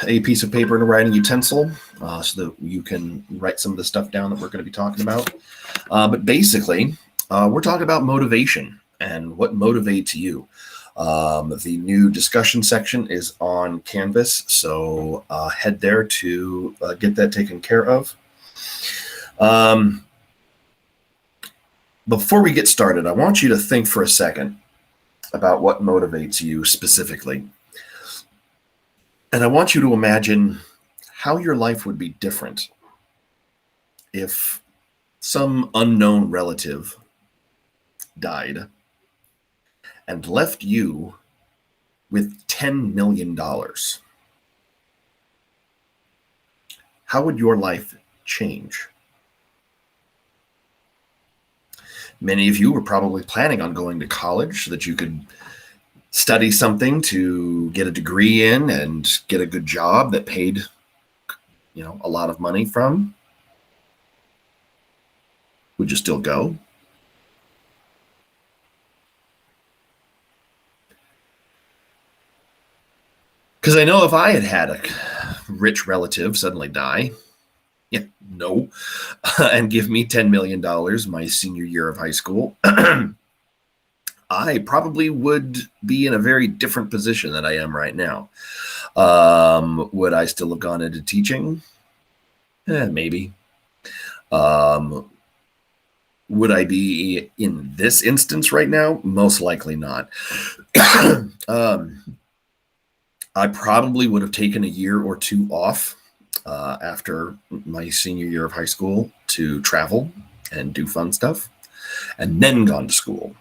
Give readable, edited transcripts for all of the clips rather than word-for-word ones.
a piece of paper and a writing utensil so that you can write some of the stuff down that we're going to be talking about. But basically, we're talking about motivation and what motivates you. The new discussion section is on Canvas, so head there to get that taken care of. Before we get started, I want you to think for a second about what motivates you specifically. And I want you to imagine how your life would be different if some unknown relative died and left you with $10 million. How would your life change? Many of you were probably planning on going to college so that you could study something to get a degree in and get a good job that paid, a lot of money from. Would you still go? Because I know if I had a rich relative suddenly die, and give me $10 million my senior year of high school, I probably would be in a very different position than I am right now. Would I still have gone into teaching? Maybe. Would I be in this instance right now? Most likely not. I probably would have taken a year or two off after my senior year of high school to travel and do fun stuff, and then gone to school.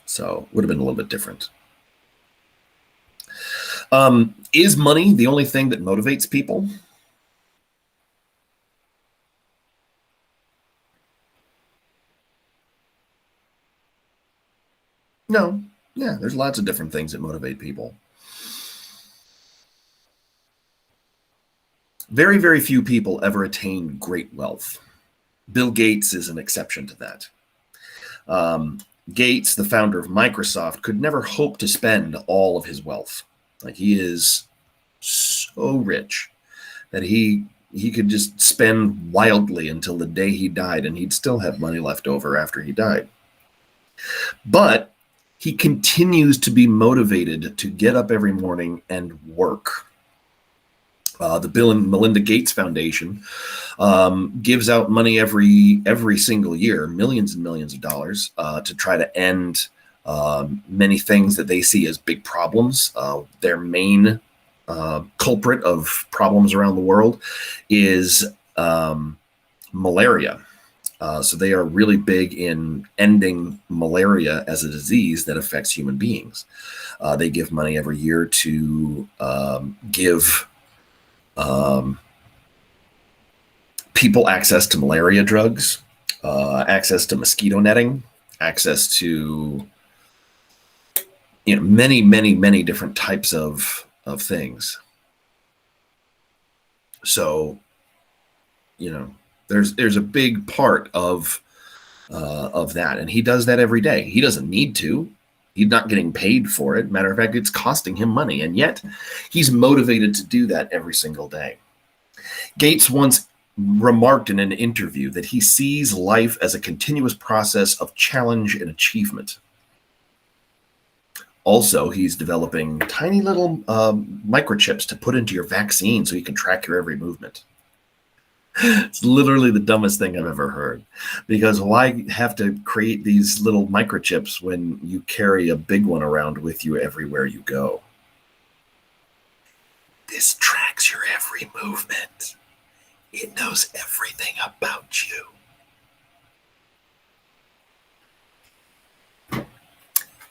So would have been a little bit different. Is money the only thing that motivates people? No. Yeah, there's lots of different things that motivate people. Very, very few people ever attain great wealth. Bill Gates is an exception to that. Gates, the founder of Microsoft, could never hope to spend all of his wealth. Like, he is so rich that he could just spend wildly until the day he died, and he'd still have money left over after he died. But he continues to be motivated to get up every morning and work. The Bill and Melinda Gates Foundation gives out money every single year, millions and millions of dollars, to try to end many things that they see as big problems. Their main culprit of problems around the world is malaria. So they are really big in ending malaria as a disease that affects human beings. They give money every year to give people access to malaria drugs, access to mosquito netting, access to many, many, many different types of things. So, there's a big part of that, and he does that every day. He doesn't need to. He's not getting paid for it. Matter of fact, it's costing him money, and yet he's motivated to do that every single day. Gates once remarked in an interview that he sees life as a continuous process of challenge and achievement. Also, he's developing tiny little microchips to put into your vaccine so you can track your every movement. It's literally the dumbest thing I've ever heard, because why have to create these little microchips when you carry a big one around with you everywhere you go? This tracks your every movement. It knows everything about you.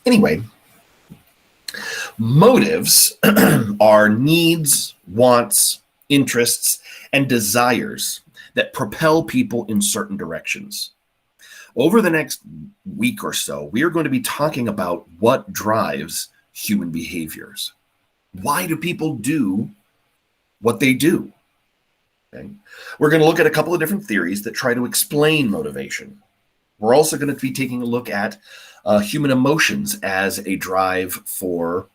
Anyway, motives are needs, wants, interests, and desires that propel people in certain directions. Over the next week or so, we are going to be talking about what drives human behaviors. Why do people do what they do? Okay. We're going to look at a couple of different theories that try to explain motivation. We're also going to be taking a look at human emotions as a drive for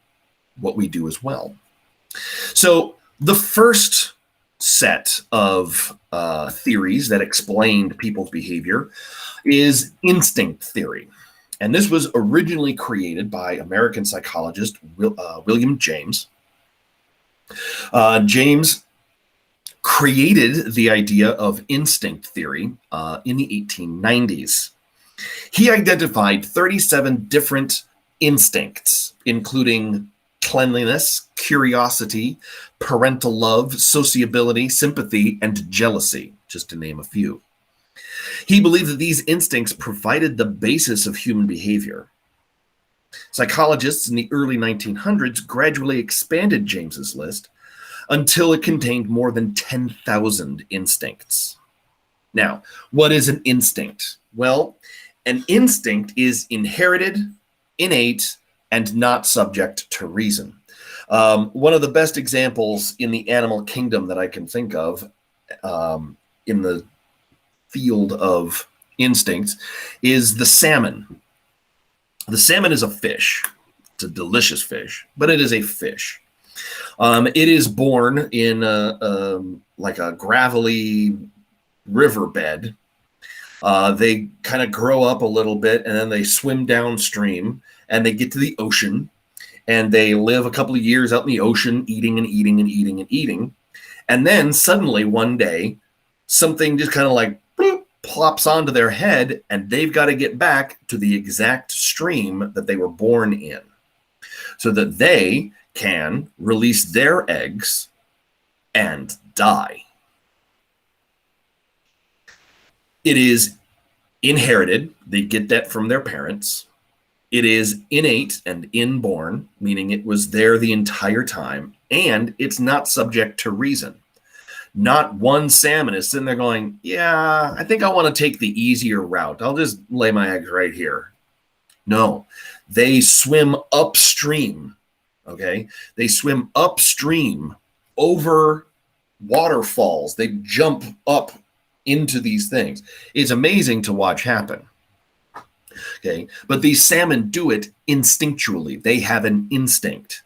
what we do as well. So the first set of theories that explained people's behavior is instinct theory. And this was originally created by American psychologist William James. James created the idea of instinct theory in the 1890s. He identified 37 different instincts, including cleanliness, curiosity, parental love, sociability, sympathy, and jealousy, just to name a few. He believed that these instincts provided the basis of human behavior. Psychologists in the early 1900s gradually expanded James's list until it contained more than 10,000 instincts. Now, what is an instinct? Well, an instinct is inherited, innate, and not subject to reason. One of the best examples in the animal kingdom that I can think of in the field of instincts is the salmon. The salmon is a fish. It's a delicious fish, but it is a fish. It is born in like a gravelly riverbed. They kind of grow up a little bit, and then they swim downstream, and they get to the ocean, and they live a couple of years out in the ocean, eating and eating and eating and eating. And then suddenly one day, something just kind of like bloop, plops onto their head, and they've got to get back to the exact stream that they were born in so that they can release their eggs and die. It is inherited. They get that from their parents. It is innate and inborn, meaning it was there the entire time, and it's not subject to reason. Not one salmon is sitting there going, yeah, I think I want to take the easier route. I'll just lay my eggs right here. No, they swim upstream, okay? They swim upstream over waterfalls. They jump up into these things. It's amazing to watch happen. Okay, but these salmon do it instinctually. They have an instinct.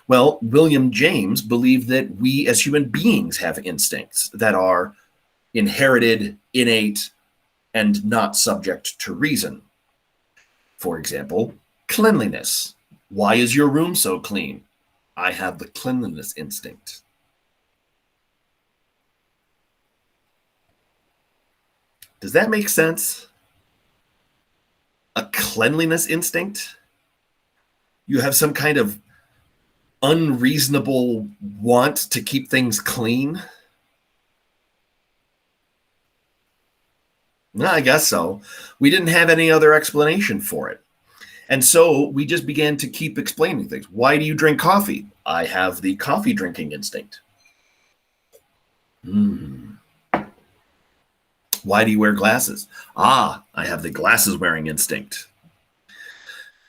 Well, William James believed that we as human beings have instincts that are inherited, innate, and not subject to reason. For example, cleanliness. Why is your room so clean? I have the cleanliness instinct. Does that make sense? A cleanliness instinct? You have some kind of unreasonable want to keep things clean? No, I guess so. We didn't have any other explanation for it. And so we just began to keep explaining things. Why do you drink coffee? I have the coffee drinking instinct. Why do you wear glasses? I have the glasses wearing instinct.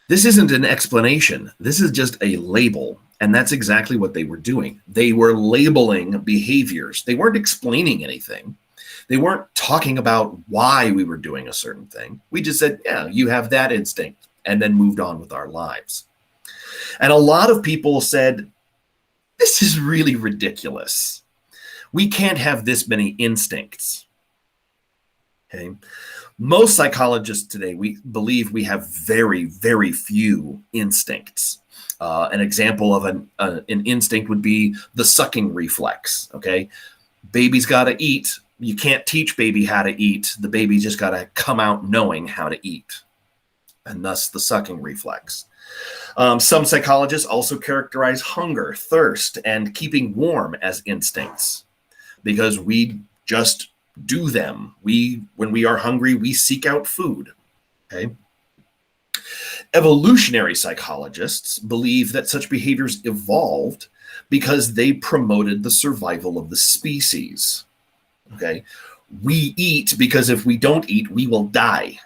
This isn't an explanation. This is just a label. And that's exactly what they were doing. They were labeling behaviors. They weren't explaining anything. They weren't talking about why we were doing a certain thing. We just said, yeah, you have that instinct, and then moved on with our lives. And a lot of people said, this is really ridiculous. We can't have this many instincts. Okay. Most psychologists today, we believe we have very, very few instincts. An example of an instinct would be the sucking reflex. Okay. Baby's got to eat. You can't teach baby how to eat. The baby just got to come out knowing how to eat. And thus the sucking reflex. Some psychologists also characterize hunger, thirst, and keeping warm as instincts because we just do them. When we are hungry, we seek out food. Okay. Evolutionary psychologists believe that such behaviors evolved because they promoted the survival of the species. Okay. We eat because if we don't eat, we will die.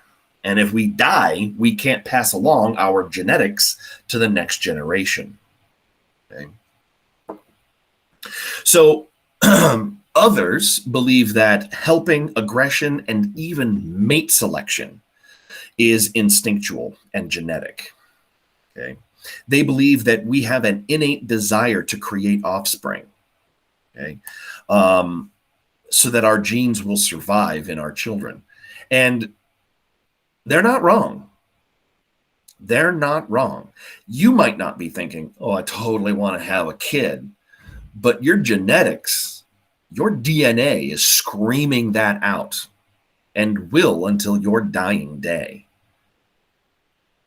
And if we die, we can't pass along our genetics to the next generation. Okay. So others believe that helping, aggression, and even mate selection is instinctual and genetic. Okay. They believe that we have an innate desire to create offspring, okay, so that our genes will survive in our children. And they're not wrong. They're not wrong. You might not be thinking, oh, I totally want to have a kid, but your genetics, your DNA is screaming that out and will until your dying day.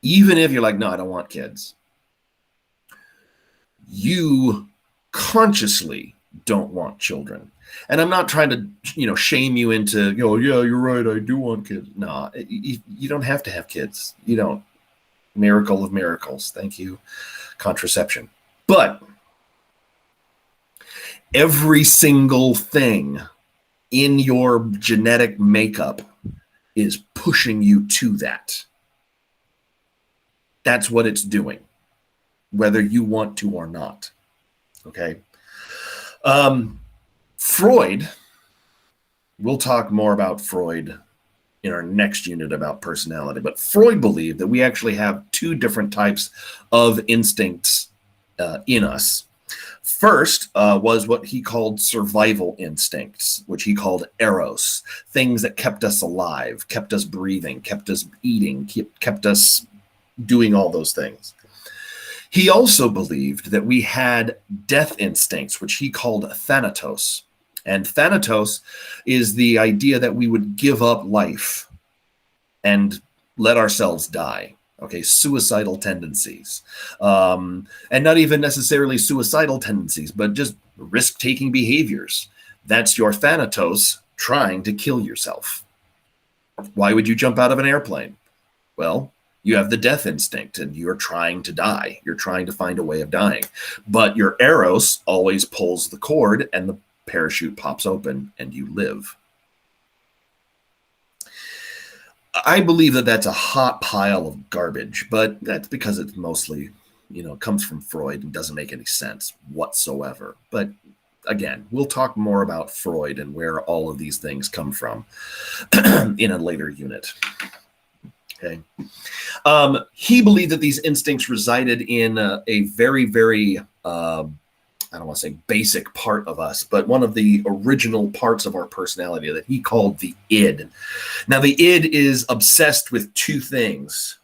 Even if you're like, no, I don't want kids. You consciously don't want children. And I'm not trying to, shame you into, yeah, you're right, I do want kids. No, you don't have to have kids. You don't. Miracle of miracles. Thank you, contraception. But every single thing in your genetic makeup is pushing you to that. That's what it's doing, whether you want to or not. Okay. Freud, we'll talk more about Freud in our next unit about personality, but Freud believed that we actually have two different types of instincts in us. First was what he called survival instincts, which he called eros, things that kept us alive, kept us breathing, kept us eating, kept us doing all those things. He also believed that we had death instincts, which he called thanatos. And thanatos is the idea that we would give up life and let ourselves die. Okay, suicidal tendencies. And not even necessarily suicidal tendencies, but just risk-taking behaviors. That's your thanatos trying to kill yourself. Why would you jump out of an airplane? Well, you have the death instinct and you're trying to die. You're trying to find a way of dying. But your eros always pulls the cord and the parachute pops open and you live. I believe that that's a hot pile of garbage, but that's because it's mostly, comes from Freud and doesn't make any sense whatsoever. But again, we'll talk more about Freud and where all of these things come from in a later unit. Okay. He believed that these instincts resided in a very, very I don't want to say basic part of us, but one of the original parts of our personality that he called the id. Now, the id is obsessed with two things,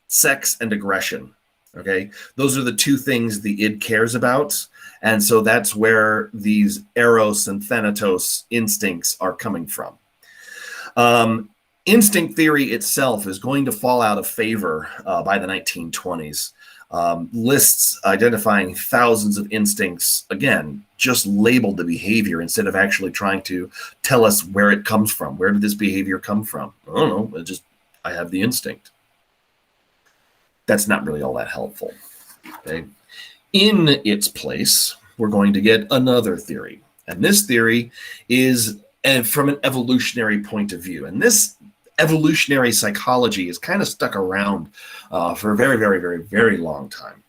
sex and aggression. Okay. Those are the two things the id cares about. And so that's where these eros and thanatos instincts are coming from. Instinct theory itself is going to fall out of favor by the 1920s. Lists identifying thousands of instincts, again, just labeled the behavior instead of actually trying to tell us where it comes from. Where did this behavior come from? I don't know. I have the instinct. That's not really all that helpful. Okay. In its place, we're going to get another theory. And this theory is from an evolutionary point of view. And this evolutionary psychology is kind of stuck around for a very, very, very, very long time.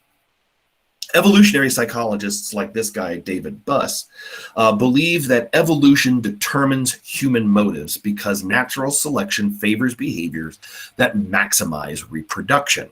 Evolutionary psychologists like this guy, David Buss, believe that evolution determines human motives because natural selection favors behaviors that maximize reproduction.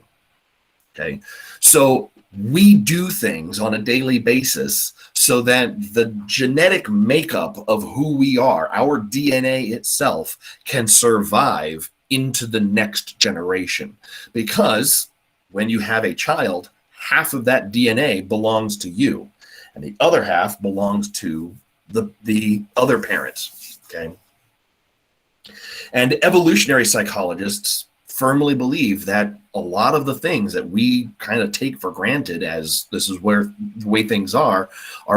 Okay, so we do things on a daily basis so that the genetic makeup of who we are, our DNA itself, can survive into the next generation. Because when you have a child, half of that DNA belongs to you, and the other half belongs to the other parents. Okay, and evolutionary psychologists firmly believe that a lot of the things that we kind of take for granted as this is where the way things are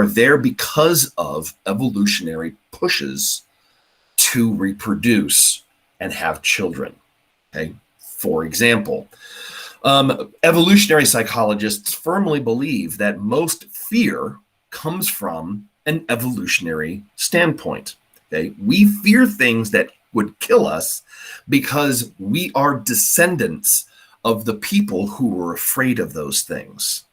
there because of evolutionary pushes to reproduce and have children. Okay, for example, evolutionary psychologists firmly believe that most fear comes from an evolutionary standpoint. Okay, we fear things that would kill us because we are descendants of the people who were afraid of those things.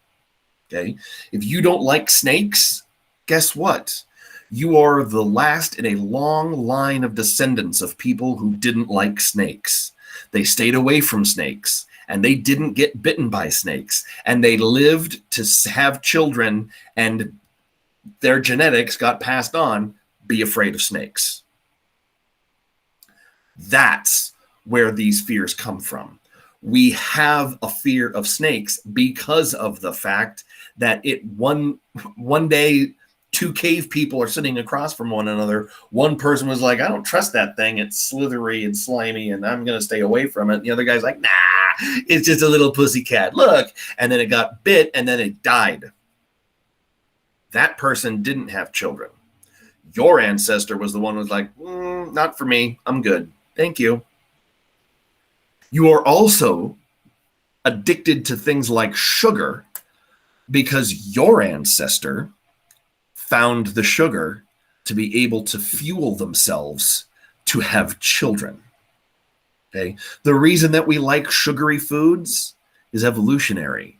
Okay, if you don't like snakes, guess what? You are the last in a long line of descendants of people who didn't like snakes. They stayed away from snakes, and they didn't get bitten by snakes, and they lived to have children, and their genetics got passed on, be afraid of snakes. That's where these fears come from. We have a fear of snakes because of the fact that one day two cave people are sitting across from one another. One person was like, I don't trust that thing. It's slithery and slimy, and I'm going to stay away from it. And the other guy's like, nah, it's just a little pussycat. Look. And then it got bit, and then it died. That person didn't have children. Your ancestor was the one who was like, not for me. I'm good. Thank you. You are also addicted to things like sugar because your ancestor found the sugar to be able to fuel themselves to have children. Okay? The reason that we like sugary foods is evolutionary,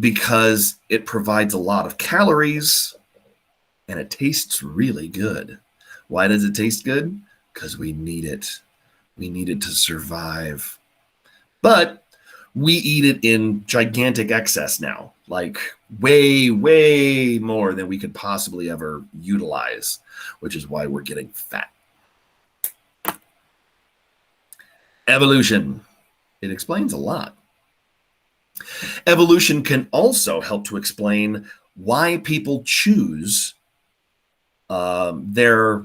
because it provides a lot of calories and it tastes really good. Why does it taste good? Because we need it. We need it to survive. But we eat it in gigantic excess now, like way, way more than we could possibly ever utilize, which is why we're getting fat. Evolution. It explains a lot. Evolution can also help to explain why people choose their,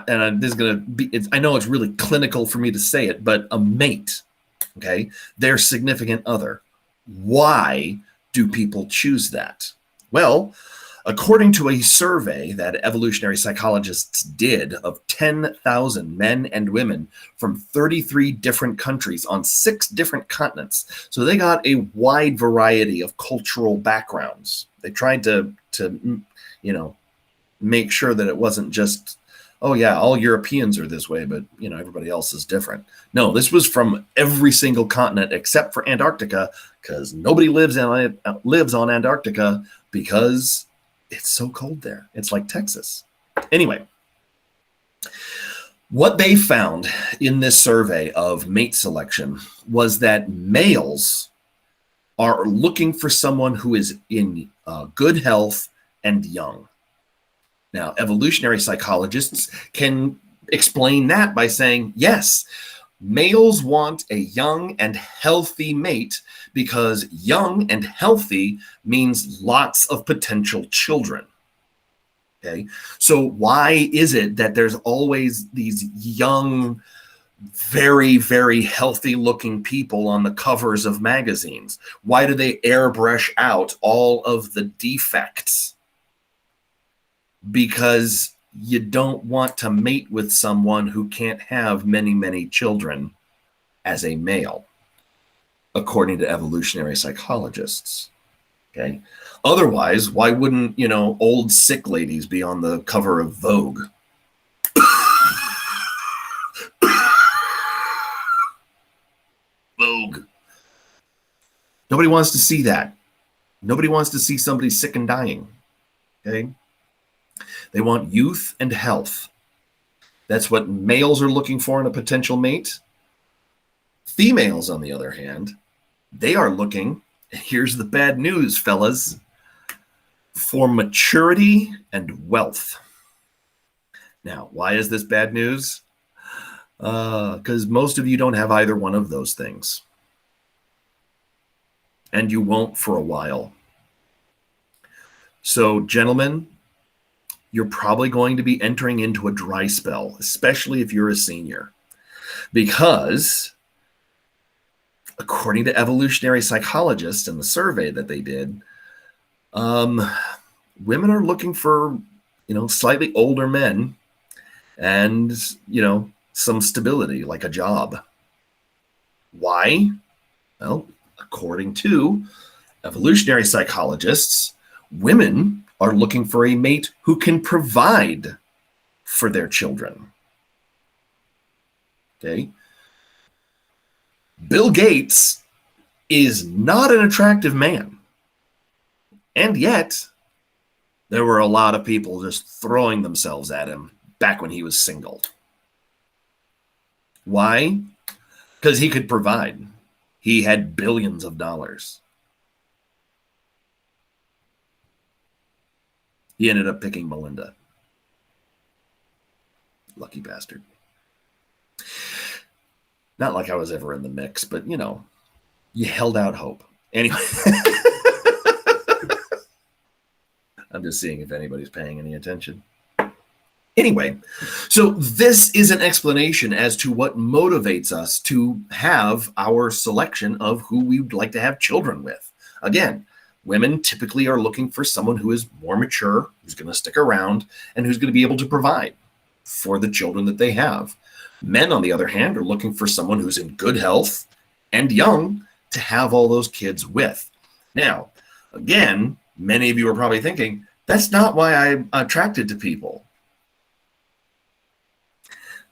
and this is going to be, I know it's really clinical for me to say it, but a mate, okay, their significant other. Why do people choose that? Well, according to a survey that evolutionary psychologists did of 10,000 men and women from 33 different countries on 6 different continents, so they got a wide variety of cultural backgrounds. They tried to make sure that it wasn't just, oh yeah, all Europeans are this way, but everybody else is different. No, this was from every single continent except for Antarctica, because nobody lives on Antarctica because it's so cold there. It's like Texas. Anyway, what they found in this survey of mate selection was that males are looking for someone who is in good health and young. Now, evolutionary psychologists can explain that by saying, yes, males want a young and healthy mate because young and healthy means lots of potential children. Okay, so why is it that there's always these young, very, very healthy looking people on the covers of magazines? Why do they airbrush out all of the defects? Because you don't want to mate with someone who can't have many, many children as a male, according to evolutionary psychologists. Okay. Otherwise, why wouldn't, old sick ladies be on the cover of Vogue? Vogue. Nobody wants to see that. Nobody wants to see somebody sick and dying. Okay. They want youth and health. That's what males are looking for in a potential mate. Females, on the other hand, they are looking, here's the bad news, fellas, for maturity and wealth. Now, why is this bad news? Because most of you don't have either one of those things. And you won't for a while. So, gentlemen, you're probably going to be entering into a dry spell, especially if you're a senior. Because, according to evolutionary psychologists in the survey that they did, women are looking for, slightly older men and, some stability, like a job. Why? Well, according to evolutionary psychologists, women are looking for a mate who can provide for their children. Okay? Bill Gates is not an attractive man. And yet, there were a lot of people just throwing themselves at him back when he was single. Why? because he could provide. He had billions of dollars. He ended up picking Melinda. Lucky bastard. Not like I was ever in the mix, but you know, you held out hope. Anyway, I'm just seeing if anybody's paying any attention. Anyway, so this is an explanation as to what motivates us to have our selection of who we would like to have children with. Again, women typically are looking for someone who is more mature, who's going to stick around, and who's going to be able to provide for the children that they have. Men, on the other hand, are looking for someone who's in good health and young to have all those kids with. Now, again, many of you are probably thinking, that's not why I'm attracted to people.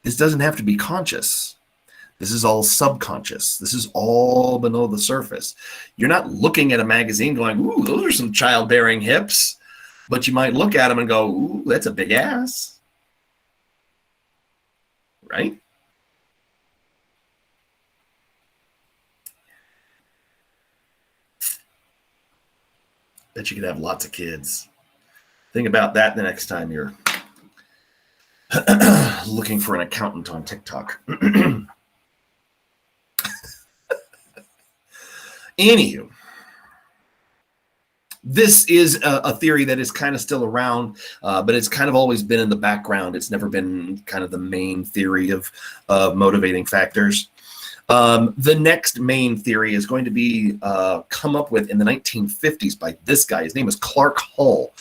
This doesn't have to be conscious. This is all subconscious. This is all below the surface. You're not looking at a magazine going, ooh, those are some childbearing hips. But you might look at them and go, ooh, that's a big ass. Right? Bet you could have lots of kids. Think about that the next time you're looking for an accountant on TikTok. Anywho, this is a theory that is kind of still around, but it's kind of always been in the background. It's never been kind of the main theory of motivating factors. The next main theory is going to be come up with in the 1950s by this guy. His name is Clark Hull,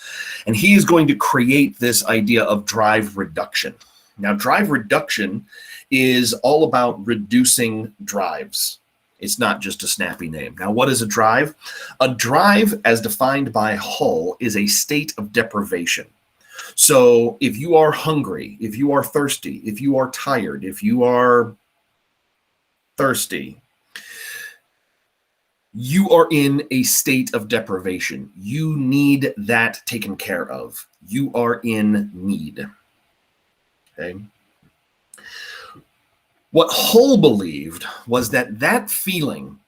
and he is going to create this idea of drive reduction. Now, drive reduction is all about reducing drives. It's not just a snappy name. Now, what is a drive? A drive, as defined by Hull, is a state of deprivation. So if you are hungry, if you are thirsty, if you are tired, if you are thirsty, you are in a state of deprivation. You need that taken care of. You are in need. Okay. What Hull believed was that that feeling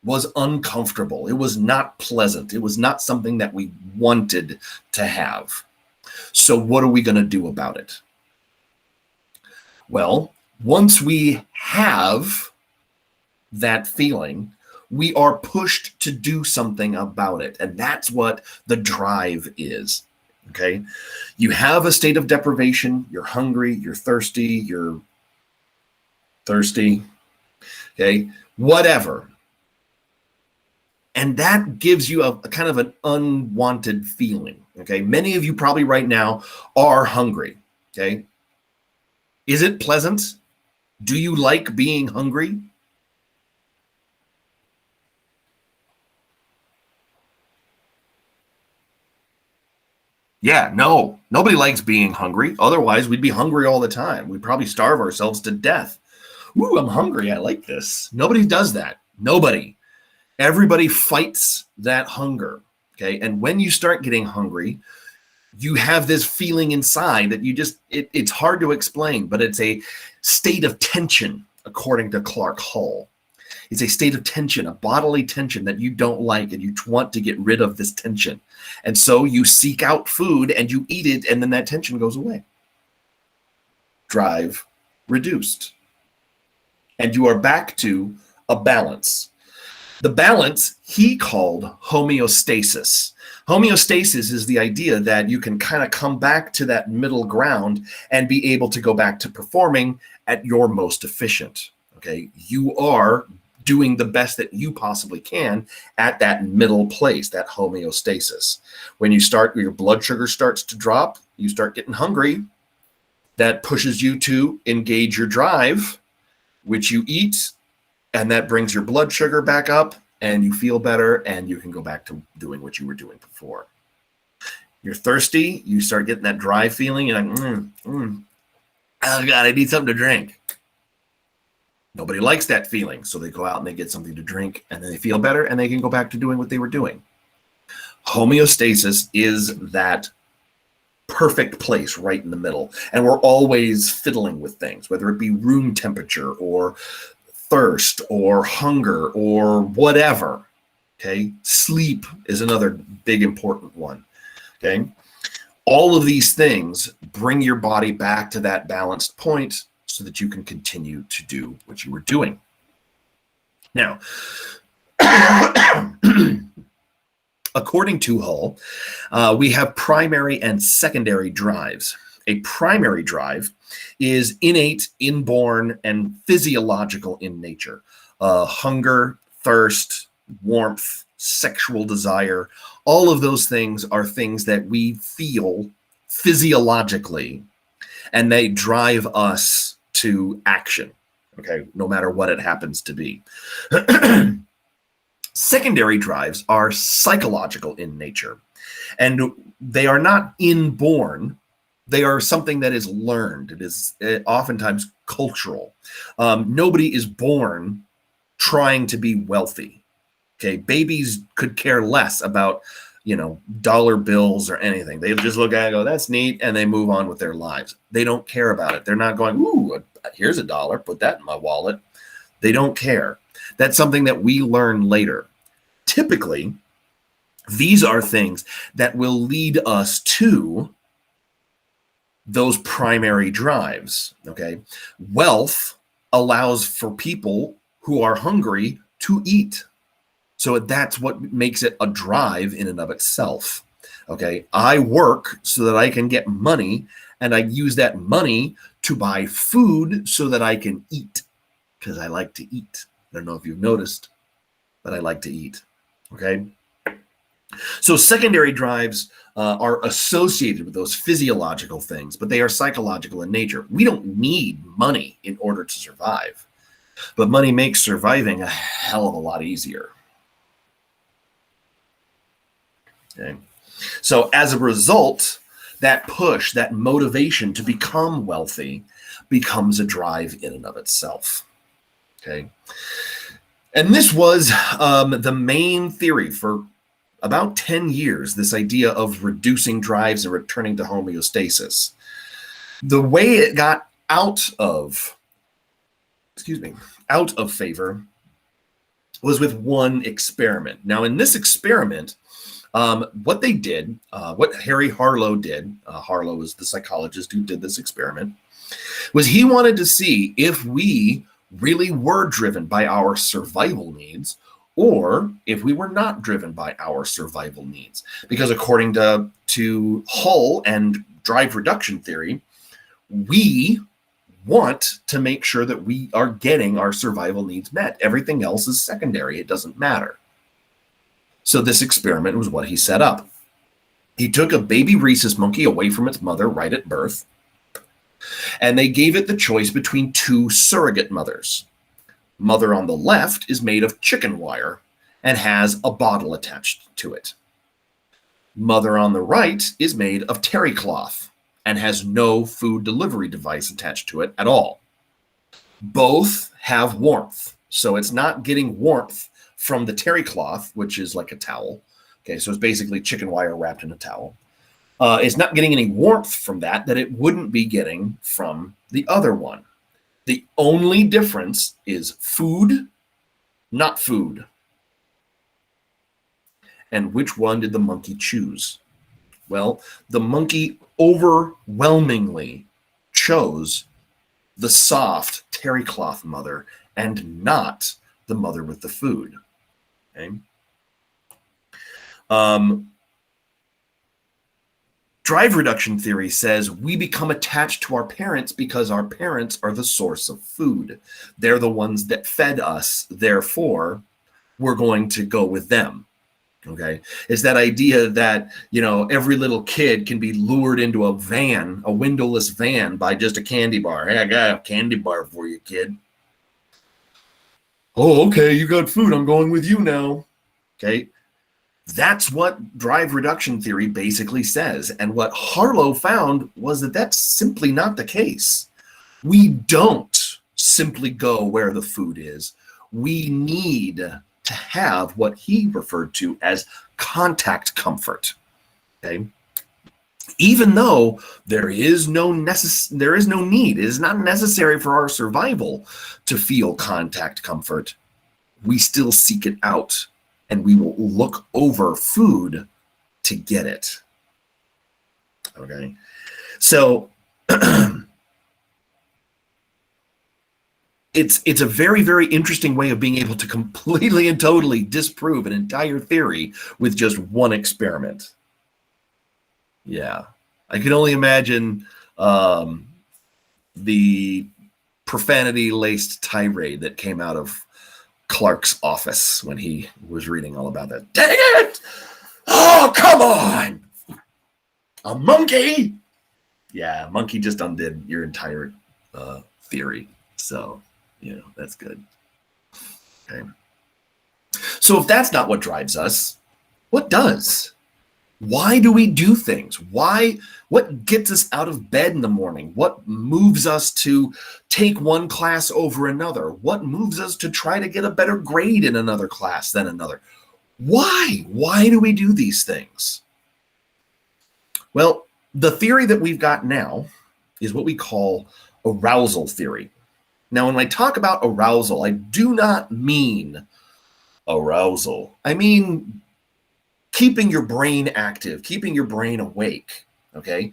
was uncomfortable. It was not pleasant. It was not something that we wanted to have. So what are we going to do about it? Well, once we have that feeling, we are pushed to do something about it. And that's what the drive is. Okay. You have a state of deprivation. You're hungry. You're thirsty. You're thirsty. Okay. Whatever. And that gives you a kind of an unwanted feeling. Okay. Many of you probably right now are hungry. Okay. Is it pleasant? Do you like being hungry? Yeah, no, nobody likes being hungry. Otherwise, we'd be hungry all the time. We'd probably starve ourselves to death. Ooh, I'm hungry. I like this. Nobody does that. Nobody. Everybody fights that hunger. Okay. And when you start getting hungry, you have this feeling inside that you just, it's hard to explain, but it's a state of tension, according to Clark Hull. It's a state of tension, a bodily tension that you don't like, and you want to get rid of this tension. And so you seek out food and you eat it, and then that tension goes away. Drive reduced. And you are back to a balance. The balance he called homeostasis. Homeostasis is the idea that you can kind of come back to that middle ground and be able to go back to performing at your most efficient. Okay, you are doing the best that you possibly can at that middle place, that homeostasis. When you start, your blood sugar starts to drop, you start getting hungry. That pushes you to engage your drive, which you eat, and that brings your blood sugar back up, and you feel better, and you can go back to doing what you were doing before. You're thirsty, you start getting that dry feeling, you're like, oh God, I need something to drink. Nobody likes that feeling, so they go out and they get something to drink, and then they feel better, and they can go back to doing what they were doing. Homeostasis is that perfect place right in the middle, and we're always fiddling with things, whether it be room temperature or thirst or hunger or whatever. Okay. Sleep is another big important one. Okay. All of these things bring your body back to that balanced point so that you can continue to do what you were doing. Now, according to Hull, we have primary and secondary drives. A primary drive is innate, inborn, and physiological in nature. Hunger, thirst, warmth, sexual desire, all of those things are things that we feel physiologically, and they drive us to action, okay, no matter what it happens to be. Secondary drives are psychological in nature, and they are not inborn. They are something that is learned. It is oftentimes cultural. Nobody is born trying to be wealthy. Okay, babies could care less about, dollar bills or anything. They just look at it and go, that's neat, and they move on with their lives. They don't care about it. They're not going, ooh, here's $1, put that in my wallet. They don't care. That's something that we learn later. Typically, these are things that will lead us to those primary drives, okay? Wealth allows for people who are hungry to eat. So that's what makes it a drive in and of itself, okay? I work so that I can get money, and I use that money to buy food so that I can eat, because I like to eat. I don't know if you've noticed, but I like to eat, okay? So secondary drives are associated with those physiological things, but they are psychological in nature. We don't need money in order to survive, but money makes surviving a hell of a lot easier. Okay. So as a result, that push, that motivation to become wealthy becomes a drive in and of itself. Okay. And this was the main theory for about 10 years, this idea of reducing drives and returning to homeostasis. The way it got out of favor was with one experiment. Now, in this experiment, what they did, what Harry Harlow did, Harlow was the psychologist who did this experiment, was he wanted to see if we really were driven by our survival needs, or if we were not driven by our survival needs. Because according to Hull and drive reduction theory, we want to make sure that we are getting our survival needs met. Everything else is secondary. It doesn't matter. So this experiment was what he set up. He took a baby rhesus monkey away from its mother right at birth, and they gave it the choice between two surrogate mothers. Mother on the left is made of chicken wire and has a bottle attached to it. Mother on the right is made of terry cloth and has no food delivery device attached to it at all. Both have warmth, so it's not getting warmth from the terry cloth, which is like a towel. Okay, so it's basically chicken wire wrapped in a towel. It's not getting any warmth from that it wouldn't be getting from the other one. The only difference is food, not food. And which one did the monkey choose? Well, the monkey overwhelmingly chose the soft terry cloth mother and not the mother with the food. Okay. Drive reduction theory says we become attached to our parents because our parents are the source of food. They're the ones that fed us. Therefore, we're going to go with them. Okay. It's that idea that, every little kid can be lured into a van, a windowless van, by just a candy bar. Hey, I got a candy bar for you, kid. Oh, okay. You got food. I'm going with you now. Okay. That's what drive reduction theory basically says. And what Harlow found was that that's simply not the case. We don't simply go where the food is. We need to have what he referred to as contact comfort. Okay. Even though there is no need, it is not necessary for our survival to feel contact comfort, we still seek it out, and we will look over food to get it. Okay, so it's a very, very interesting way of being able to completely and totally disprove an entire theory with just one experiment. Yeah, I can only imagine the profanity-laced tirade that came out of Clark's office when he was reading all about that. Dang it! Oh, come on! A monkey? Yeah, monkey just undid your entire theory. So, that's good. Okay. So if that's not what drives us, what does? Why do we do things? What gets us out of bed in the morning? What moves us to take one class over another? What moves us to try to get a better grade in another class than another? Why? Why do we do these things? Well, the theory that we've got now is what we call arousal theory. Now, when I talk about arousal, I do not mean arousal. I mean keeping your brain active, keeping your brain awake, okay?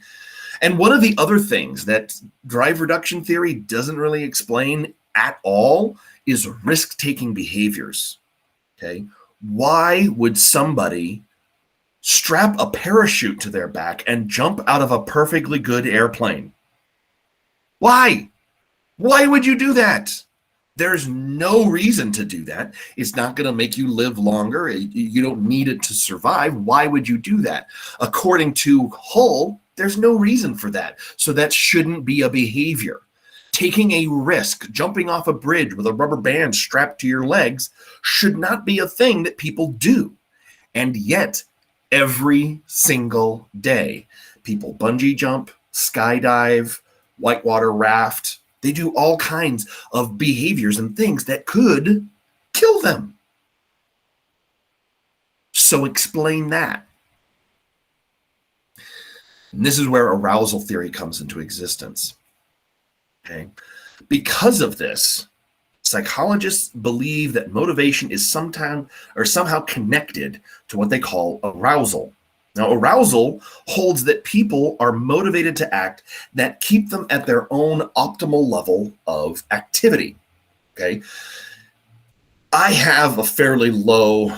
And one of the other things that drive reduction theory doesn't really explain at all is risk-taking behaviors, okay? Why would somebody strap a parachute to their back and jump out of a perfectly good airplane? Why? Why would you do that? There's no reason to do that. It's not going to make you live longer. You don't need it to survive. Why would you do that? According to Hull, there's no reason for that. So that shouldn't be a behavior. Taking a risk, jumping off a bridge with a rubber band strapped to your legs, should not be a thing that people do. And yet, every single day, people bungee jump, skydive, whitewater raft. They do all kinds of behaviors and things that could kill them. So explain that. And this is where arousal theory comes into existence. Okay? Because of this, psychologists believe that motivation is somehow connected to what they call arousal. Now, arousal holds that people are motivated to act that keep them at their own optimal level of activity. Okay. I have a fairly low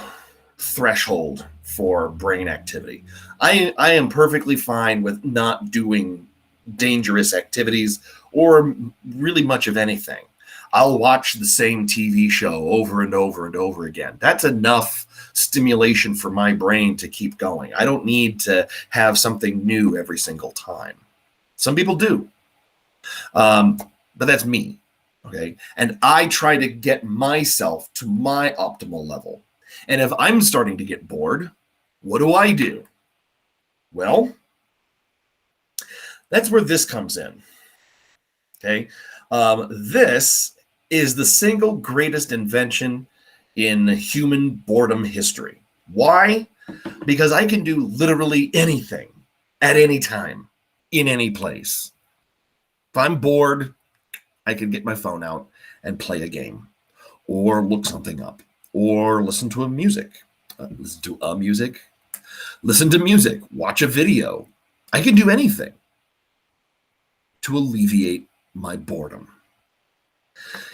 threshold for brain activity. I am perfectly fine with not doing dangerous activities or really much of anything. I'll watch the same TV show over and over and over again. That's enough stimulation for my brain to keep going. I don't need to have something new every single time. Some people do. But that's me. Okay. And I try to get myself to my optimal level. And if I'm starting to get bored, what do? Well, that's where this comes in. Okay. This is the single greatest invention in human boredom history. Why? Because I can do literally anything at any time, in any place. If I'm bored, I can get my phone out and play a game, or look something up, or listen to music, watch a video. I can do anything to alleviate my boredom.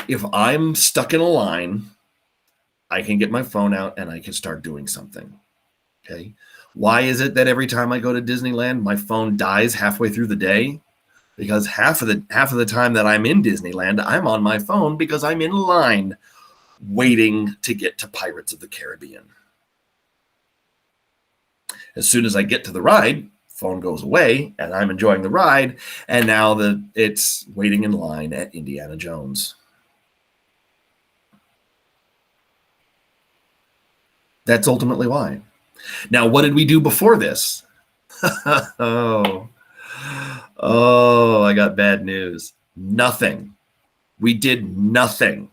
If I'm stuck in a line, I can get my phone out and I can start doing something. Okay. Why is it that every time I go to Disneyland, my phone dies halfway through the day? Because half of the time that I'm in Disneyland, I'm on my phone because I'm in line waiting to get to Pirates of the Caribbean. As soon as I get to the ride, phone goes away and I'm enjoying the ride. And now it's waiting in line at Indiana Jones. That's ultimately why. Now, what did we do before this? Oh, I got bad news. Nothing. We did nothing.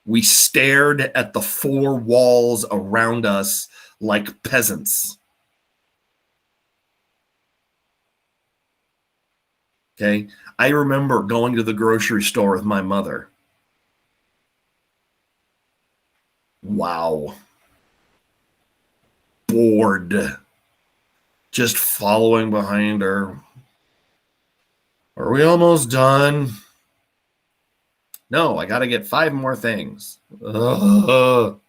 We stared at the four walls around us like peasants. Okay. I remember going to the grocery store with my mother. Wow. Bored. Just following behind her. Are we almost done? No, I got to get 5 more things. Ugh,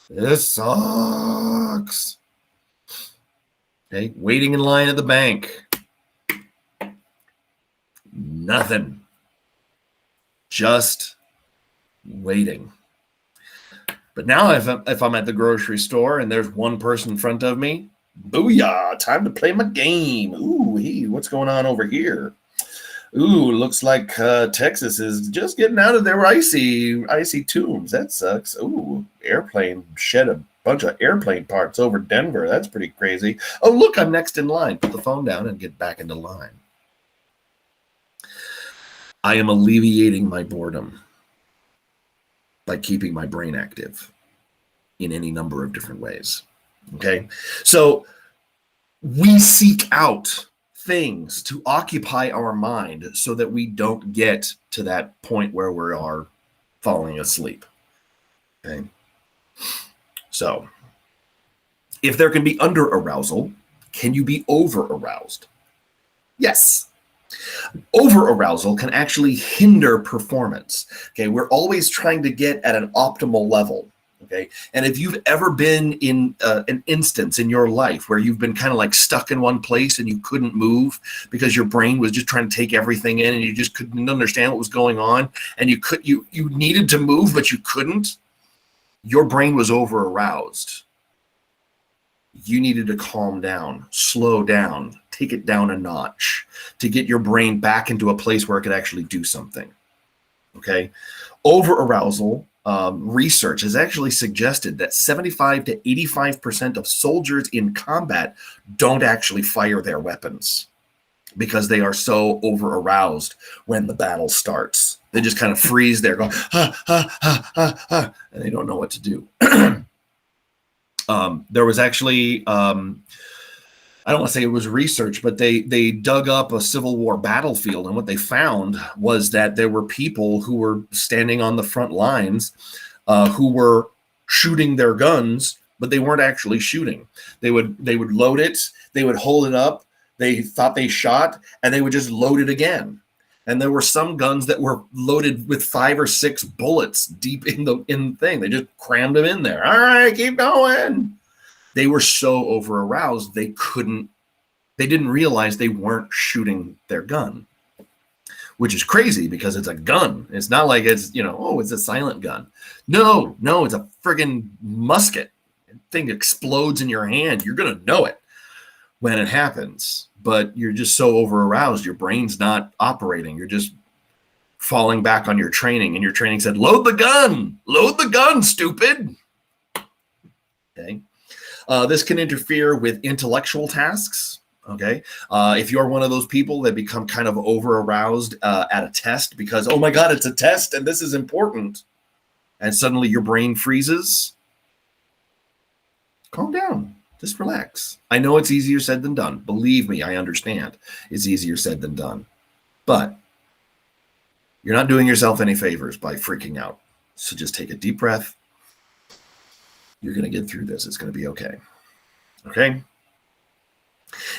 this sucks. Okay. Waiting in line at the bank. Nothing. Just waiting. But now if I'm at the grocery store and there's one person in front of me, booyah, time to play my game. Ooh, hey, what's going on over here? Ooh, looks like Texas is just getting out of their icy tombs. That sucks. Ooh, airplane shed a bunch of airplane parts over Denver. That's pretty crazy. Oh, look, I'm next in line. Put the phone down and get back into line. I am alleviating my boredom by keeping my brain active in any number of different ways. Okay. So we seek out things to occupy our mind so that we don't get to that point where we are falling asleep. Okay. So if there can be under arousal, can you be over aroused? Yes. Over arousal can actually hinder performance. Okay. We're always trying to get at an optimal level. Okay. And if you've ever been in an instance in your life where you've been kind of like stuck in one place and you couldn't move because your brain was just trying to take everything in and you just couldn't understand what was going on and you needed to move, but you couldn't, your brain was over aroused. You needed to calm down, slow down, take it down a notch to get your brain back into a place where it could actually do something. Okay. Over arousal. Research has actually suggested that 75 to 85% of soldiers in combat don't actually fire their weapons because they are so over aroused when the battle starts. They just kind of freeze there, going, and they don't know what to do. There was actually, I don't want to say it was research, but they dug up a Civil War battlefield, and what they found was that there were people who were standing on the front lines who were shooting their guns, but they weren't actually shooting. They would load it, they would hold it up, they thought they shot, and they would just load it again. And there were some guns that were loaded with 5 or 6 bullets deep in the thing. They just crammed them in there. All right, keep going. They were so over aroused they didn't realize they weren't shooting their gun, which is crazy because it's a gun. It's not like it's, it's a silent gun. No, it's a friggin' musket. The thing explodes in your hand. You're going to know it when it happens, but you're just so over aroused. Your brain's not operating. You're just falling back on your training, and your training said, load the gun, stupid. Okay. This can interfere with intellectual tasks. Okay. If you're one of those people that become kind of over aroused at a test because, oh my God, it's a test and this is important, and suddenly your brain freezes, calm down. Just relax. I know it's easier said than done. Believe me, I understand. It's easier said than done. But you're not doing yourself any favors by freaking out. So just take a deep breath. You're going to get through this. It's going to be okay. Okay?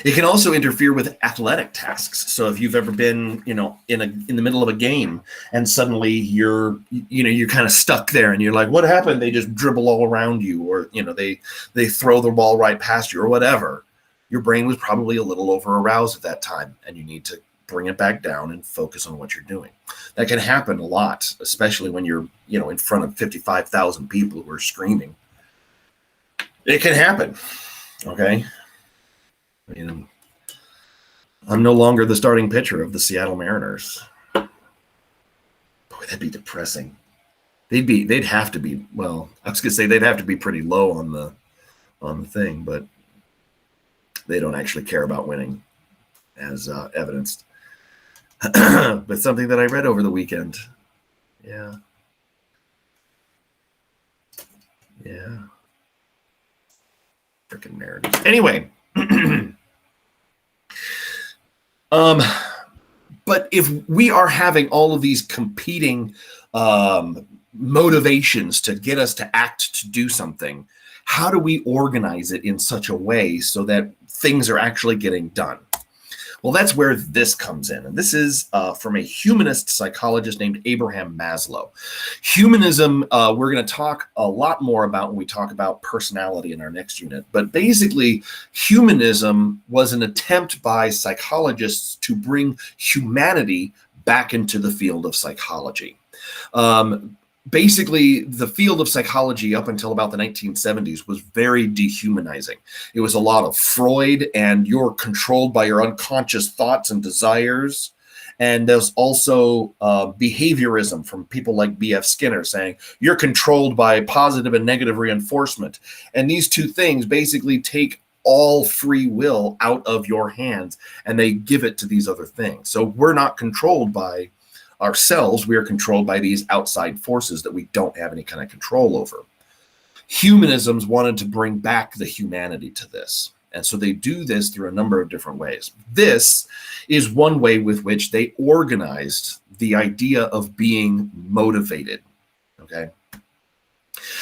It can also interfere with athletic tasks. So if you've ever been, in the middle of a game and suddenly you're kind of stuck there and you're like, what happened? They just dribble all around you, or, they throw the ball right past you or whatever. Your brain was probably a little over aroused at that time, and you need to bring it back down and focus on what you're doing. That can happen a lot, especially when you're, in front of 55,000 people who are screaming. It can happen. Okay. I'm no longer the starting pitcher of the Seattle Mariners. Boy, that'd be depressing. They'd have to be, well, I was gonna say they'd have to be pretty low on the thing, but they don't actually care about winning, as evidenced. But something that I read over the weekend. Yeah. Freaking Mariners. Anyway. But if we are having all of these competing motivations to get us to act to do something, how do we organize it in such a way so that things are actually getting done? Well, that's where this comes in. And this is from a humanist psychologist named Abraham Maslow. Humanism, we're going to talk a lot more about when we talk about personality in our next unit. But basically, humanism was an attempt by psychologists to bring humanity back into the field of psychology. Basically, the field of psychology up until about the 1970s was very dehumanizing. It was a lot of Freud, and you're controlled by your unconscious thoughts and desires. And there's also behaviorism from people like B.F. Skinner saying you're controlled by positive and negative reinforcement. And these two things basically take all free will out of your hands, and they give it to these other things. So we're not controlled by ourselves, we are controlled by these outside forces that we don't have any kind of control over. Humanisms wanted to bring back the humanity to this. And so they do this through a number of different ways. This is one way with which they organized the idea of being motivated. Okay.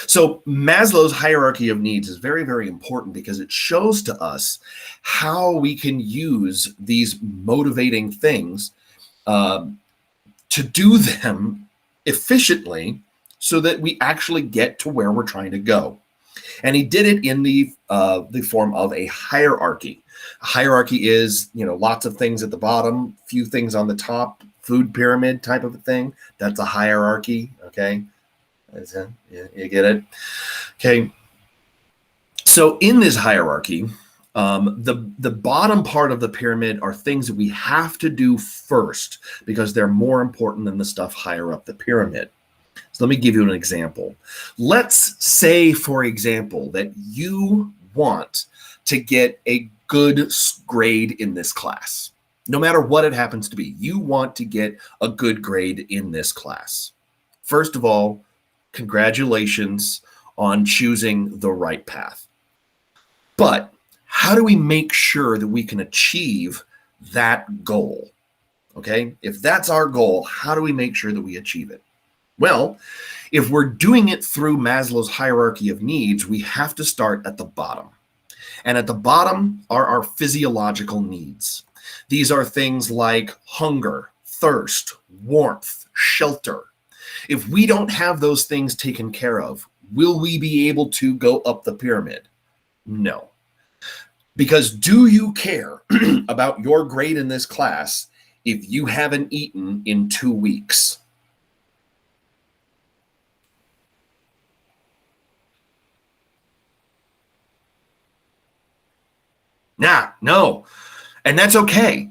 So Maslow's hierarchy of needs is very, very important because it shows to us how we can use these motivating things to do them efficiently so that we actually get to where we're trying to go. And he did it in the form of a hierarchy. A hierarchy is, lots of things at the bottom, few things on the top, food pyramid type of a thing. That's a hierarchy, okay? You get it? Okay. So in this hierarchy, the bottom part of the pyramid are things that we have to do first because they're more important than the stuff higher up the pyramid. So let me give you an example. Let's say, for example, that you want to get a good grade in this class. No matter what it happens to be, you want to get a good grade in this class. First of all, congratulations on choosing the right path. But how do we make sure that we can achieve that goal? Okay, if that's our goal, how do we make sure that we achieve it? Well, if we're doing it through Maslow's hierarchy of needs, we have to start at the bottom. And at the bottom are our physiological needs. These are things like hunger, thirst, warmth, shelter. If we don't have those things taken care of, will we be able to go up the pyramid? No. Because do you care about your grade in this class if you haven't eaten in 2 weeks? No. And that's okay.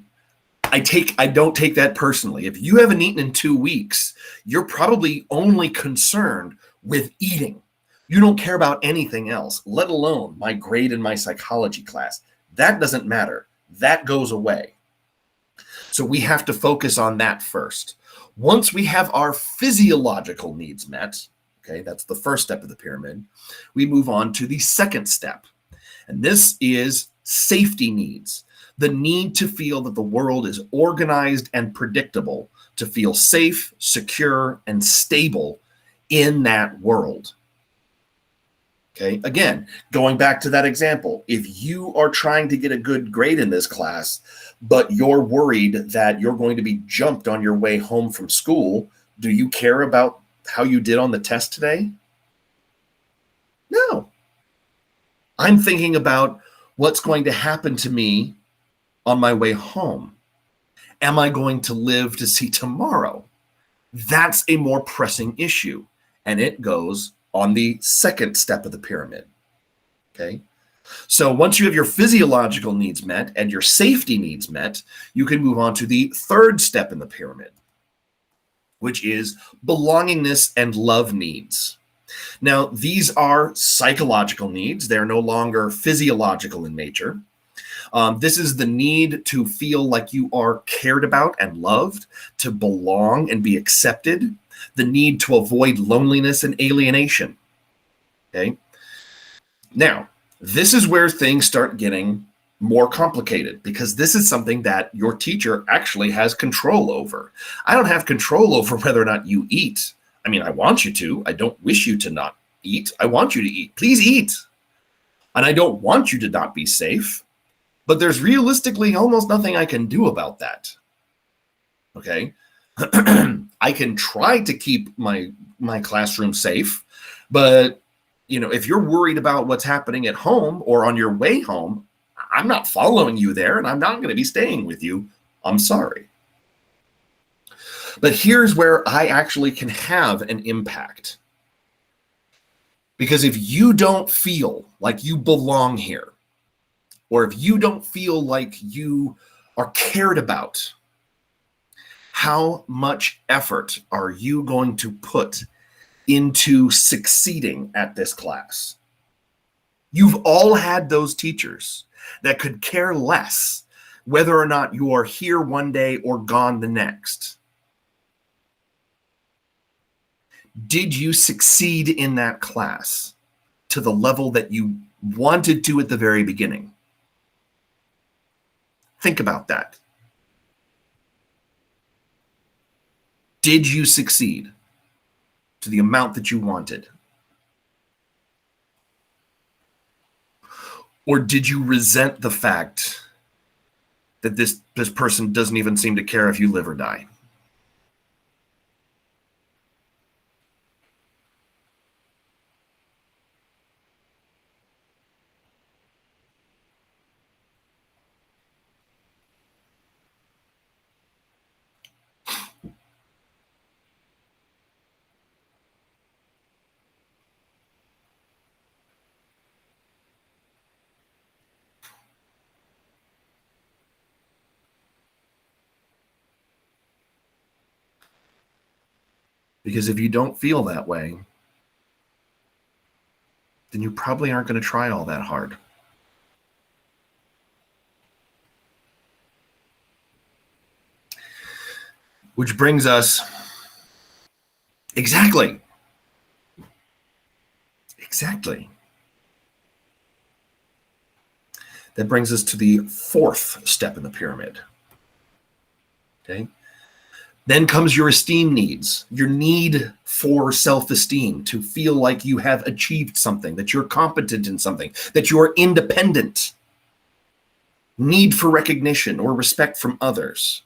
I don't take that personally. If you haven't eaten in 2 weeks, you're probably only concerned with eating. You don't care about anything else, let alone my grade in my psychology class. That doesn't matter. That goes away. So we have to focus on that first. Once we have our physiological needs met, okay, that's the first step of the pyramid, we move on to the second step. And this is safety needs. The need to feel that the world is organized and predictable, to feel safe, secure, and stable in that world. Okay, again, going back to that example, if you are trying to get a good grade in this class, but you're worried that you're going to be jumped on your way home from school, do you care about how you did on the test today? No. I'm thinking about what's going to happen to me on my way home. Am I going to live to see tomorrow? That's a more pressing issue, and it goes on the second step of the pyramid. Okay. So once you have your physiological needs met and your safety needs met, you can move on to the third step in the pyramid, which is belongingness and love needs. Now, these are psychological needs. They're no longer physiological in nature. This is the need to feel like you are cared about and loved, to belong and be accepted, the need to avoid loneliness and alienation. Okay. Now, this is where things start getting more complicated because this is something that your teacher actually has control over. I don't have control over whether or not you eat. I mean, I want you to. I don't wish you to not eat. I want you to eat. Please eat. And I don't want you to not be safe. But there's realistically almost nothing I can do about that. Okay? I can try to keep my classroom safe, but if you're worried about what's happening at home or on your way home, I'm not following you there and I'm not going to be staying with you. I'm sorry. But here's where I actually can have an impact. Because if you don't feel like you belong here, or if you don't feel like you are cared about, how much effort are you going to put into succeeding at this class? You've all had those teachers that could care less whether or not you are here one day or gone the next. Did you succeed in that class to the level that you wanted to at the very beginning? Think about that. Did you succeed to the amount that you wanted? Or did you resent the fact that this person doesn't even seem to care if you live or die? Because if you don't feel that way, then you probably aren't going to try all that hard. Which brings us exactly. That brings us to the fourth step in the pyramid. Okay. Then comes your esteem needs, your need for self-esteem, to feel like you have achieved something, that you're competent in something, that you're independent. Need for recognition or respect from others.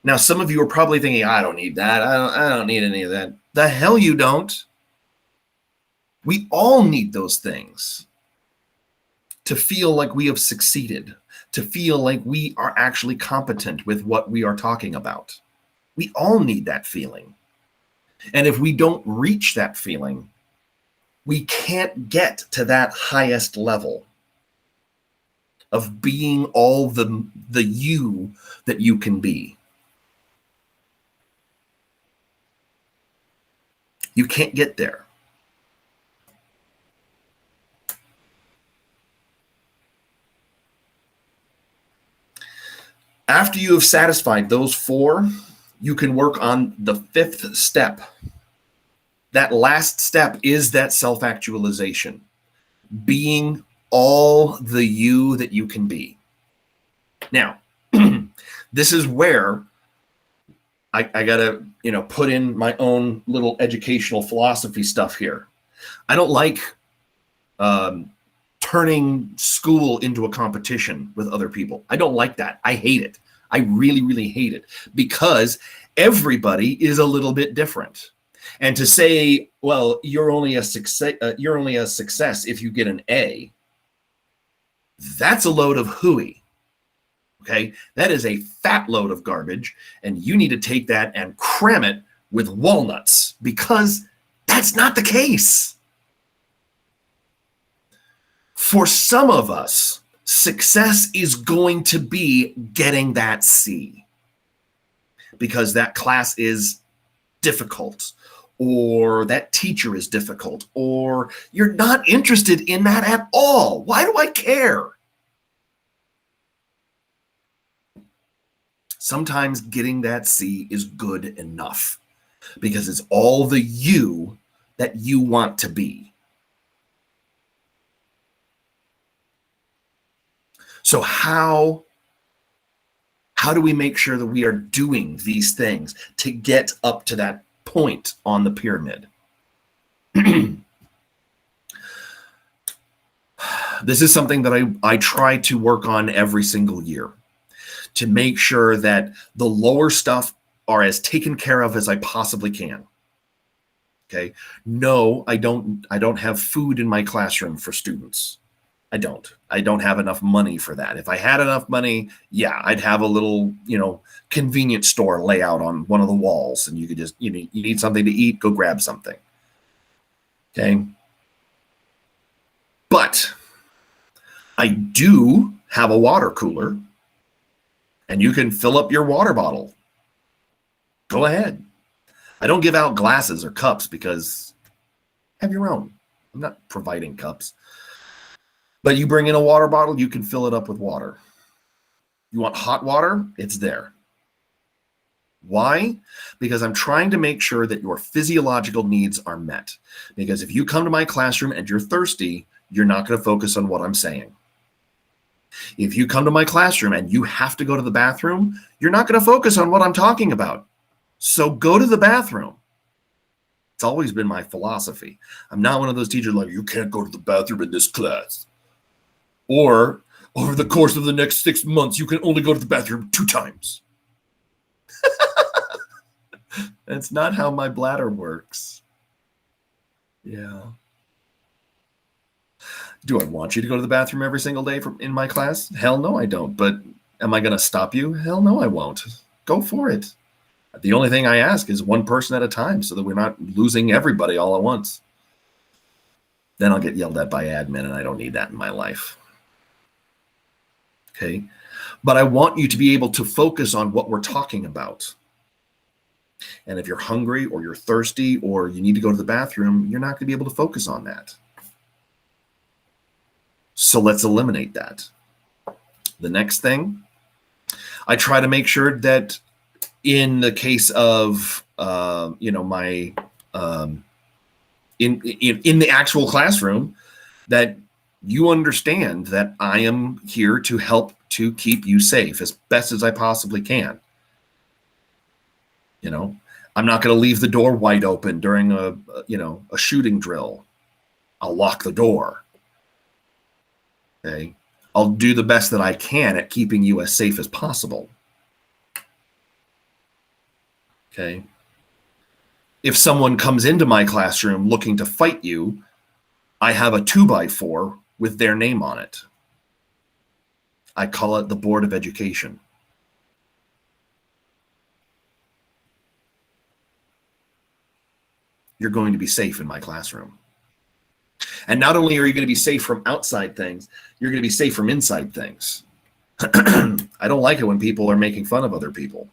Now, some of you are probably thinking, I don't need that. I don't need any of that. The hell you don't. We all need those things to feel like we have succeeded, to feel like we are actually competent with what we are talking about. We all need that feeling. And if we don't reach that feeling, we can't get to that highest level of being all the you that you can be. You can't get there. After you have satisfied those four, you can work on the fifth step. That last step is that self-actualization, being all the you that you can be. Now, this is where I gotta, put in my own little educational philosophy stuff here. I don't like turning school into a competition with other people. I don't like that. I hate it. I really, really hate it because everybody is a little bit different. And to say, well, you're only a success if you get an A, that's a load of hooey. Okay, that is a fat load of garbage, and you need to take that and cram it with walnuts because that's not the case. For some of us, success is going to be getting that C because that class is difficult, or that teacher is difficult, or you're not interested in that at all. Why do I care? Sometimes getting that C is good enough because it's all the you that you want to be. So how do we make sure that we are doing these things to get up to that point on the pyramid? This is something that I try to work on every single year, to make sure that the lower stuff are as taken care of as I possibly can. Okay. No, I don't have food in my classroom for students. I don't have enough money for that. If I had enough money, yeah, I'd have a little, convenience store layout on one of the walls, and you could just, you need something to eat, go grab something. Okay. But I do have a water cooler, and you can fill up your water bottle. Go ahead. I don't give out glasses or cups because have your own. I'm not providing cups. But you bring in a water bottle, you can fill it up with water. You want hot water? It's there. Why? Because I'm trying to make sure that your physiological needs are met. Because if you come to my classroom and you're thirsty, you're not going to focus on what I'm saying. If you come to my classroom and you have to go to the bathroom, you're not going to focus on what I'm talking about. So go to the bathroom. It's always been my philosophy. I'm not one of those teachers like, you can't go to the bathroom in this class. Or over the course of the next 6 months, you can only go to the bathroom 2 times. That's not how my bladder works. Yeah. Do I want you to go to the bathroom every single day in my class? Hell no, I don't. But am I going to stop you? Hell no, I won't. Go for it. The only thing I ask is one person at a time so that we're not losing everybody all at once. Then I'll get yelled at by admin, and I don't need that in my life. Okay. But I want you to be able to focus on what we're talking about. And if you're hungry or you're thirsty or you need to go to the bathroom, you're not going to be able to focus on that. So let's eliminate that. The next thing, I try to make sure that in the case of, my in the actual classroom, that you understand that I am here to help to keep you safe as best as I possibly can. I'm not going to leave the door wide open during a shooting drill. I'll lock the door. Okay. I'll do the best that I can at keeping you as safe as possible. Okay. If someone comes into my classroom looking to fight you, I have a 2x4 with their name on it. I call it the Board of Education. You're going to be safe in my classroom. And not only are you going to be safe from outside things, you're going to be safe from inside things. I don't like it when people are making fun of other people.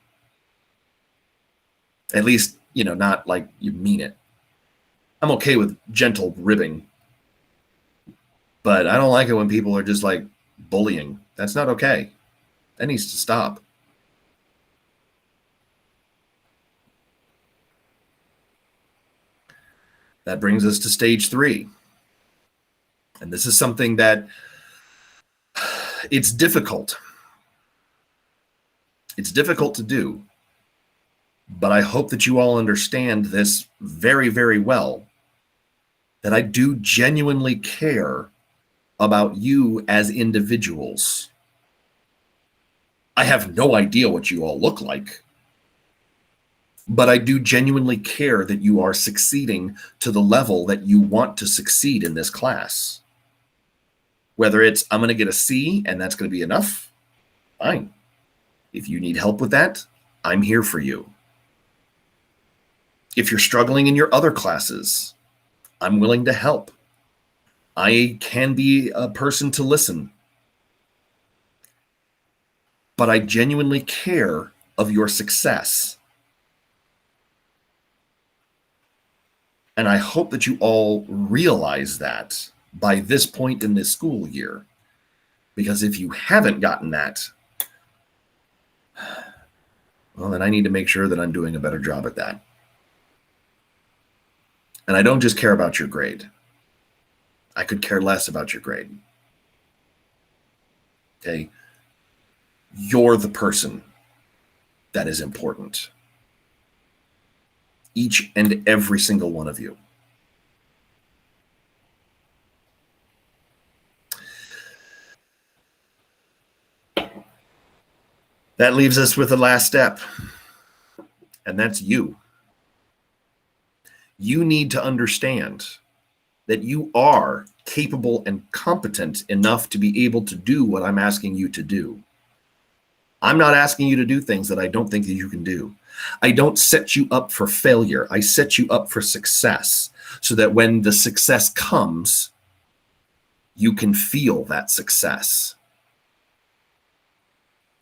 At least, not like you mean it. I'm okay with gentle ribbing, but I don't like it when people are just like bullying. That's not okay. That needs to stop. That brings us to stage 3. And this is something that it's difficult. It's difficult to do. But I hope that you all understand this very, very well, that I do genuinely care about you as individuals. I have no idea what you all look like, but I do genuinely care that you are succeeding to the level that you want to succeed in this class. Whether it's, I'm going to get a C and that's going to be enough, fine. If you need help with that, I'm here for you. If you're struggling in your other classes, I'm willing to help. I can be a person to listen. But I genuinely care of your success. And I hope that you all realize that by this point in this school year. Because if you haven't gotten that, well, then I need to make sure that I'm doing a better job at that. And I don't just care about your grade. I could care less about your grade. Okay. You're the person that is important. Each and every single one of you. That leaves us with the last step, and that's you. You need to understand that you are capable and competent enough to be able to do what I'm asking you to do. I'm not asking you to do things that I don't think that you can do. I don't set you up for failure. I set you up for success so that when the success comes, you can feel that success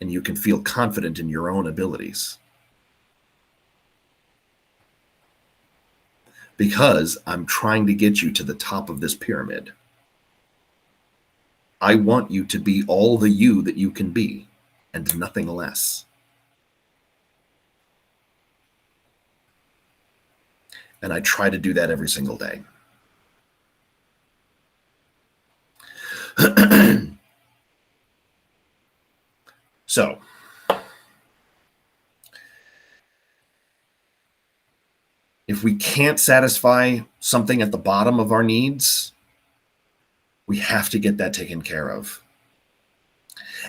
and you can feel confident in your own abilities. Because I'm trying to get you to the top of this pyramid. I want you to be all the you that you can be and nothing less. And I try to do that every single day. So, if we can't satisfy something at the bottom of our needs, we have to get that taken care of.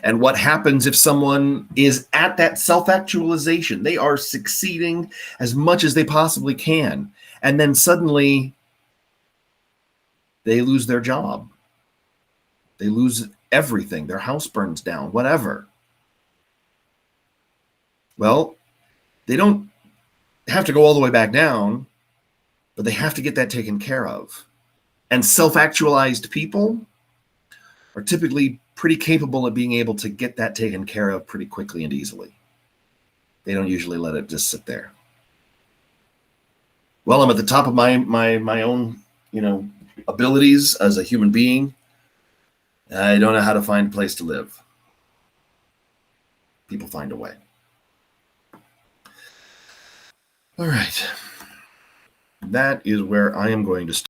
And what happens if someone is at that self-actualization? They are succeeding as much as they possibly can. And then suddenly they lose their job. They lose everything. Their house burns down, whatever. Well, they don't have to go all the way back down, but they have to get that taken care of. And self-actualized people are typically pretty capable of being able to get that taken care of pretty quickly and easily. They don't usually let it just sit there. Well, I'm at the top of my own, abilities as a human being. I don't know how to find a place to live. People find a way. All right. That is where I am going to start.